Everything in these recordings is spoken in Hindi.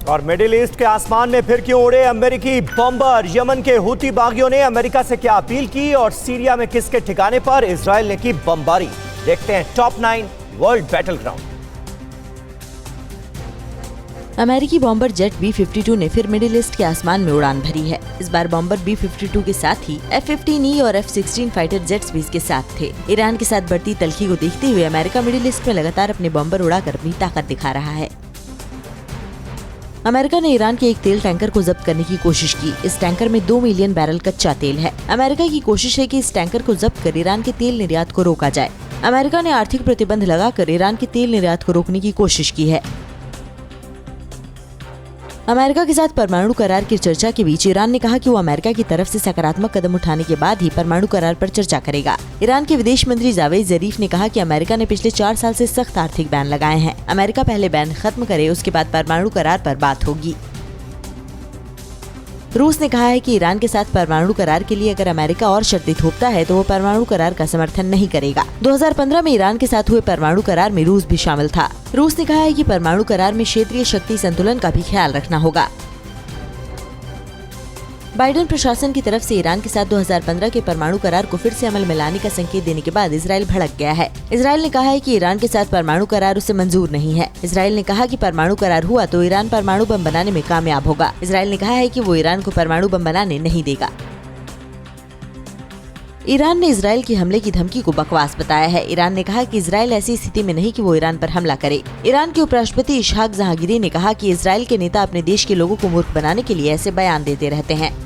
और मिडिल ईस्ट के आसमान में फिर क्यों उड़े अमेरिकी बॉम्बर? यमन के हूती बागियों ने अमेरिका से क्या अपील की और सीरिया में किसके ठिकाने पर इजराइल ने की बमबारी? देखते हैं टॉप 9 वर्ल्ड बैटल ग्राउंड। अमेरिकी बॉम्बर जेट B-52 ने फिर मिडिल ईस्ट के आसमान में उड़ान भरी है। इस बार बॉम्बर B-52 के साथ ही F-15E और F-16 फाइटर जेट्स भी इसके साथ थे। ईरान के साथ बढ़ती तल्खी को देखते हुए अमेरिका मिडिल ईस्ट में लगातार अपने बॉम्बर उड़ाकर अपनी ताकत दिखा रहा है। अमेरिका ने ईरान के एक तेल टैंकर को जब्त करने की कोशिश की। इस टैंकर में 2 मिलियन बैरल कच्चा तेल है। अमेरिका की कोशिश है कि इस टैंकर को जब्त कर ईरान के तेल निर्यात को रोका जाए। अमेरिका ने आर्थिक प्रतिबंध लगाकर ईरान के तेल निर्यात को रोकने की कोशिश की है। अमेरिका के साथ परमाणु करार की चर्चा के बीच ईरान ने कहा कि वो अमेरिका की तरफ से सकारात्मक कदम उठाने के बाद ही परमाणु करार पर चर्चा करेगा। ईरान के विदेश मंत्री जावेद जरीफ ने कहा कि अमेरिका ने पिछले 4 साल से सख्त आर्थिक बैन लगाए हैं। अमेरिका पहले बैन खत्म करे, उसके बाद परमाणु करार पर बात होगी। रूस ने कहा है कि ईरान के साथ परमाणु करार के लिए अगर अमेरिका और शर्तें थोपता है तो वो परमाणु करार का समर्थन नहीं करेगा। 2015 में ईरान के साथ हुए परमाणु करार में रूस भी शामिल था। रूस ने कहा है कि परमाणु करार में क्षेत्रीय शक्ति संतुलन का भी ख्याल रखना होगा। बाइडेन प्रशासन की तरफ से ईरान के साथ 2015 के परमाणु करार को फिर से अमल में लाने का संकेत देने के बाद इजराइल भड़क गया है। इजराइल ने कहा है कि ईरान के साथ परमाणु करार उसे मंजूर नहीं है। इजराइल ने कहा कि परमाणु करार हुआ तो ईरान परमाणु बम बनाने में कामयाब होगा। इजराइल ने कहा है कि वो ईरान को परमाणु बम बनाने नहीं देगा। ईरान ने इजराइल की हमले की धमकी को बकवास बताया है। ईरान ने कहा कि इजराइल ऐसी स्थिति में नहीं कि वो ईरान पर हमला करे। ईरान के उपराष्ट्रपति इशहाक जहांगीरी ने कहा कि इजराइल के नेता अपने देश के लोगों को मूर्ख बनाने के लिए ऐसे बयान देते रहते हैं।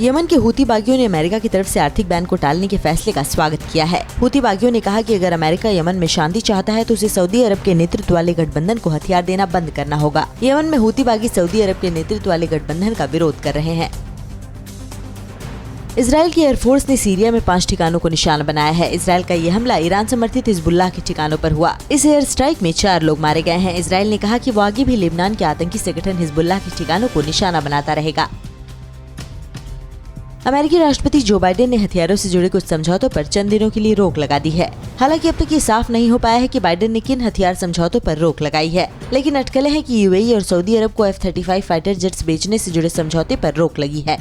यमन के हूती बागियों ने अमेरिका की तरफ से आर्थिक बैन को टालने के फैसले का स्वागत किया है। हूती बागियों ने कहा कि अगर अमेरिका यमन में शांति चाहता है तो उसे सऊदी अरब के नेतृत्व वाले गठबंधन को हथियार देना बंद करना होगा। यमन में हूती बागी सऊदी अरब के नेतृत्व वाले गठबंधन का विरोध कर रहे हैं। इजराइल की एयरफोर्स ने सीरिया में 5 ठिकानों को निशाना बनाया है। इजराइल का यह हमला ईरान समर्थित हिजबुल्लाह के ठिकानों पर हुआ। इस एयर स्ट्राइक में 4 लोग मारे गए हैं। इजराइल ने कहा कि वो आगे भी लेबनान के आतंकी संगठन हिजबुल्लाह के ठिकानों को निशाना बनाता रहेगा। अमेरिकी राष्ट्रपति जो बाइडेन ने हथियारों से जुड़े कुछ समझौतों पर चंद दिनों के लिए रोक लगा दी है। हालांकि अब तक ये साफ नहीं हो पाया है कि बाइडेन ने किन हथियार समझौतों पर रोक लगाई है, लेकिन अटकलें हैं कि यूएई और सऊदी अरब को F-35 फाइटर जेट्स बेचने से जुड़े समझौते पर रोक लगी है।